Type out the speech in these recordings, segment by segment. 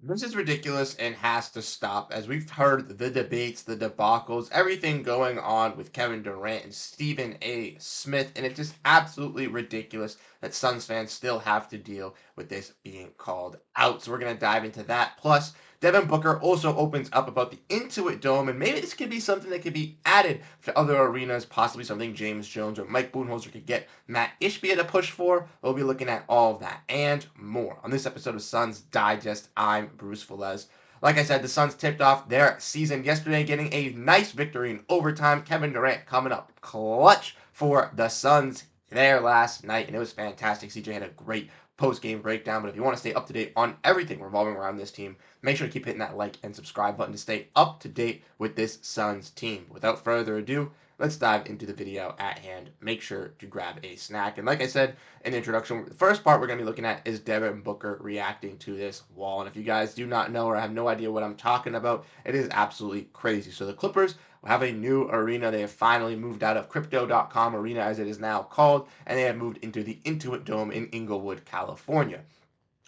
This is ridiculous and has to stop. As we've heard the debates, the debacles, everything going on with Kevin Durant and Stephen A. Smith, and it's just absolutely ridiculous that Suns fans still have to deal with this being called out. So we're going to dive into that. Plus, Devin Booker also opens up about the Intuit Dome, and maybe this could be something that could be added to other arenas, possibly something James Jones or Mike Budenholzer could get Matt Ishbia to push for. We'll be looking at all of that and more on this episode of Suns Digest. I'm Bruce Velez. Like I said, the Suns tipped off their season yesterday, getting a nice victory in overtime. Kevin Durant coming up clutch for the Suns there last night, and it was fantastic. CJ had a great post-game breakdown, but if you want to stay up to date on everything revolving around this team, make sure to keep hitting that like and subscribe button to stay up to date with this Suns team. Without further ado, let's dive into the video at hand. Make sure to grab a snack. And like I said in the introduction, the first part we're going to be looking at is Devin Booker reacting to this wall. And if you guys do not know or have no idea what I'm talking about, it is absolutely crazy. So the Clippers have a new arena. They have finally moved out of Crypto.com Arena, as it is now called, and they have moved into the Intuit Dome in Inglewood, California.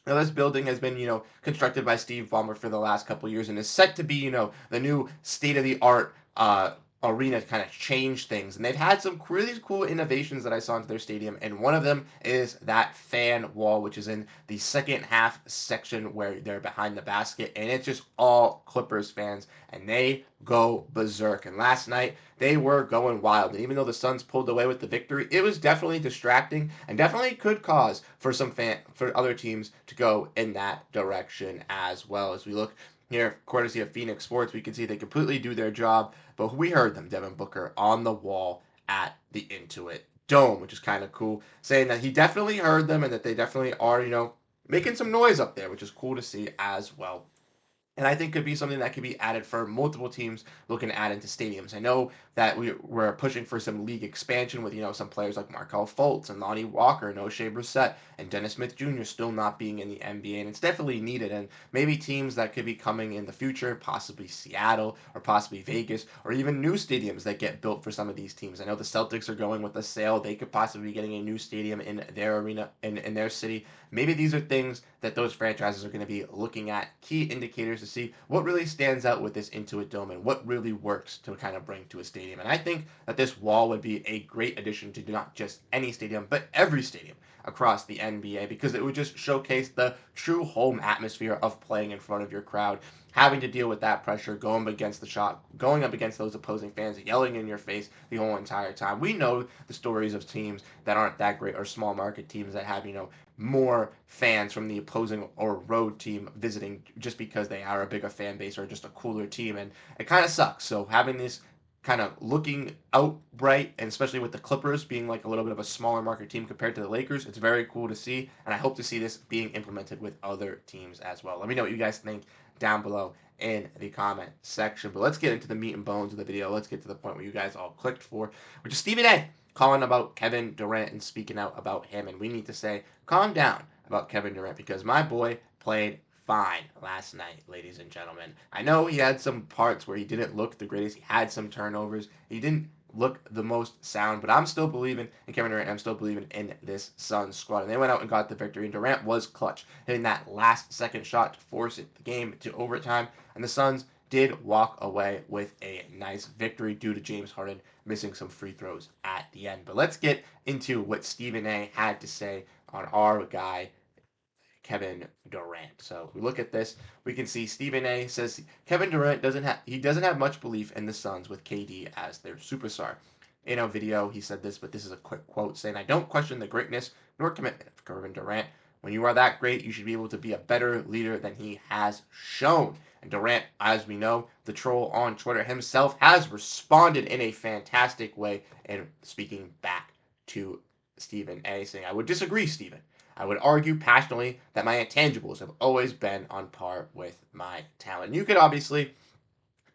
Now, this building has been, constructed by Steve Ballmer for the last couple years and is set to be, the new state of the art arena to kind of change things. And they've had some really cool innovations that I saw into their stadium. And one of them is that fan wall, which is in the second half section where they're behind the basket. And it's just all Clippers fans. And they go berserk. And last night, they were going wild. And even though the Suns pulled away with the victory, it was definitely distracting and definitely could cause for for other teams to go in that direction as well. As we look here, courtesy of Phoenix Sports, we can see they completely do their job. But we heard them, Devin Booker, on the wall at the Intuit Dome, which is kind of cool, saying that he definitely heard them and that they definitely are, making some noise up there, which is cool to see as well. And I think could be something that could be added for multiple teams looking to add into stadiums. I know that we're pushing for some league expansion with, some players like Markelle Fultz and Lonnie Walker and O'Shea Brissett and Dennis Smith Jr. still not being in the NBA. And it's definitely needed. And maybe teams that could be coming in the future, possibly Seattle or possibly Vegas, or even new stadiums that get built for some of these teams. I know the Celtics are going with a sale. They could possibly be getting a new stadium in their arena, in their city. Maybe these are things that those franchises are going to be looking at, key indicators to see what really stands out with this Intuit Dome and what really works to kind of bring to a stadium. And I think that this wall would be a great addition to not just any stadium, but every stadium across the NBA, because it would just showcase the true home atmosphere of playing in front of your crowd, having to deal with that pressure, going up against those opposing fans, yelling in your face the whole entire time. We know the stories of teams that aren't that great or small market teams that have, more fans from the opposing or road team visiting just because they are a bigger fan base or just a cooler team, and it kind of sucks. So having this kind of looking out bright, and especially with the Clippers being like a little bit of a smaller market team compared to the Lakers, it's very cool to see, and I hope to see this being implemented with other teams as well. Let me know what you guys think down below in the comment section. But let's get into the meat and bones of the video. Let's get to the point where you guys all clicked for, which is Stephen A. calling about Kevin Durant and speaking out about him. And we need to say, calm down about Kevin Durant, because my boy played fine last night, ladies and gentlemen. I know he had some parts where he didn't look the greatest. He had some turnovers. He didn't look the most sound, but I'm still believing in Kevin Durant. I'm still believing in this Suns squad. And they went out and got the victory. And Durant was clutch, hitting that last second shot to force the game to overtime. And the Suns did walk away with a nice victory due to James Harden missing some free throws at the end. But let's get into what Stephen A had to say on our guy Kevin Durant. So if we look at this, we can see Stephen A says Kevin Durant doesn't have much belief in the Suns with KD as their superstar. In a video, he said this, but this is a quick quote saying, "I don't question the greatness nor commitment of Kevin Durant. When you are that great, you should be able to be a better leader than he has shown." And Durant, as we know, the troll on Twitter himself, has responded in a fantastic way and speaking back to Stephen A, saying, "I would disagree, Stephen. I would argue passionately that my intangibles have always been on par with my talent." You could obviously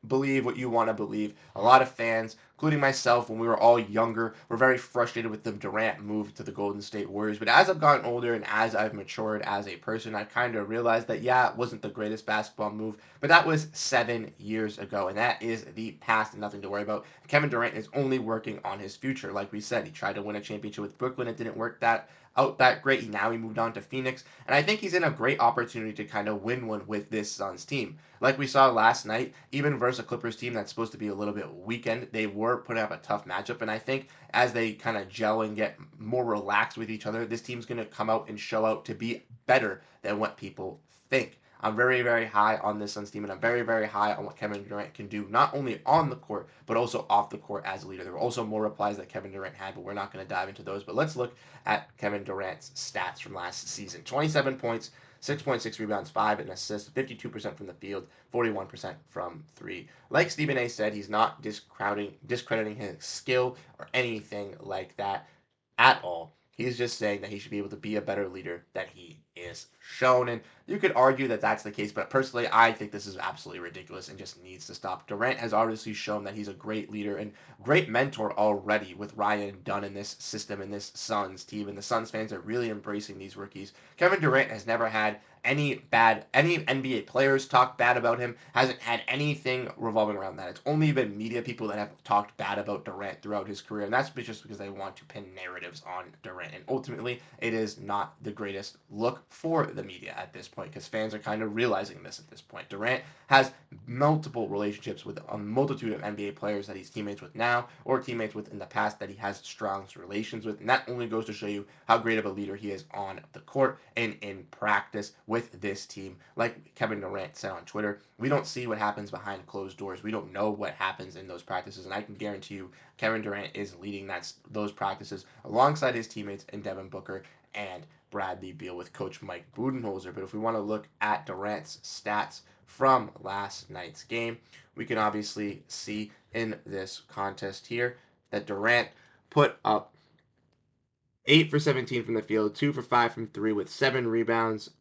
believe what you want to believe. A lot of fans including myself when we were all younger, were very frustrated with the Durant move to the Golden State Warriors. But as I've gotten older and as I've matured as a person, I kind of realized that, yeah, it wasn't the greatest basketball move, but that was 7 years ago, and that is the past and nothing to worry about. Kevin Durant is only working on his future. Like we said, he tried to win a championship with Brooklyn. It didn't work that great. Now he moved on to Phoenix, and I think he's in a great opportunity to kind of win one with this Suns team. Like we saw last night, even versus a Clippers team that's supposed to be a little bit weakened, they were putting up a tough matchup, and I think as they kind of gel and get more relaxed with each other, this team's going to come out and show out to be better than what people think. I'm very, very high on this Suns team, and I'm very, very high on what Kevin Durant can do, not only on the court, but also off the court as a leader. There were also more replies that Kevin Durant had, but we're not going to dive into those. But let's look at Kevin Durant's stats from last season: 27 points, 6.6 rebounds, 5 and assists, 52% from the field, 41% from three. Like Stephen A said, he's not discrediting his skill or anything like that at all. He's just saying that he should be able to be a better leader than he is shown. And you could argue that that's the case, but personally, I think this is absolutely ridiculous and just needs to stop. Durant has obviously shown that he's a great leader and great mentor already with Ryan Dunn in this system and this Suns team. And the Suns fans are really embracing these rookies. Kevin Durant has never had any NBA players talk bad about him, hasn't had anything revolving around that. It's only been media people that have talked bad about Durant throughout his career, and that's just because they want to pin narratives on Durant. And ultimately, it is not the greatest look for the media at this point, because fans are kind of realizing this at this point. Durant has multiple relationships with a multitude of NBA players that he's teammates with now or teammates with in the past that he has strong relations with, and that only goes to show you how great of a leader he is on the court and in practice with this team. Like Kevin Durant said on Twitter, we don't see what happens behind closed doors. We don't know what happens in those practices, and I can guarantee you Kevin Durant is leading those practices alongside his teammates in Devin Booker and Bradley Beal with Coach Mike Budenholzer. But if we want to look at Durant's stats from last night's game, we can obviously see in this contest here that Durant put up 8 for 17 from the field, 2 for 5 from 3 with 7 rebounds,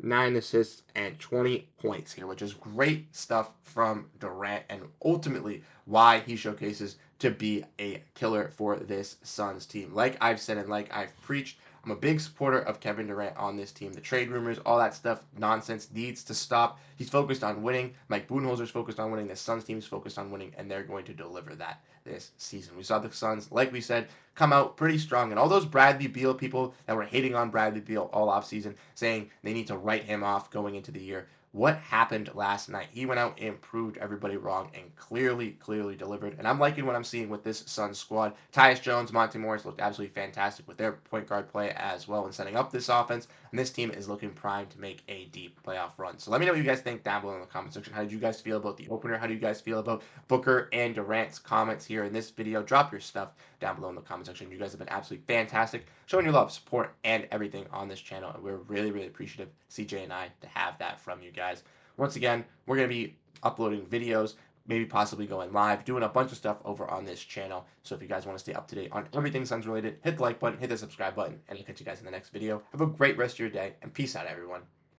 9 assists, and 20 points here, which is great stuff from Durant and ultimately why he showcases to be a killer for this Suns team. Like I've said and like I've preached, I'm a big supporter of Kevin Durant on this team. The trade rumors, all that stuff, nonsense needs to stop. He's focused on winning. Mike Budenholzer's focused on winning. The Suns team is focused on winning, and they're going to deliver that this season. We saw the Suns, like we said, come out pretty strong. And all those Bradley Beal people that were hating on Bradley Beal all offseason, saying they need to write him off going into the year, what happened last night? He went out and proved everybody wrong and clearly delivered. And I'm liking what I'm seeing with this Suns squad. Tyus Jones, Monte Morris looked absolutely fantastic with their point guard play as well in setting up this offense. And this team is looking primed to make a deep playoff run. So let me know what you guys think down below in the comment section. How did you guys feel about the opener? How do you guys feel about Booker and Durant's comments here in this video? Drop your stuff down below in the comment section. You guys have been absolutely fantastic, showing your love, support, and everything on this channel. And we're really appreciative, CJ and I, to have that from you guys. Once again, we're going to be uploading videos, maybe possibly going live, doing a bunch of stuff over on this channel. So if you guys want to stay up to date on everything Suns related, hit the like button, hit the subscribe button, and I'll catch you guys in the next video. Have a great rest of your day, and peace out, everyone.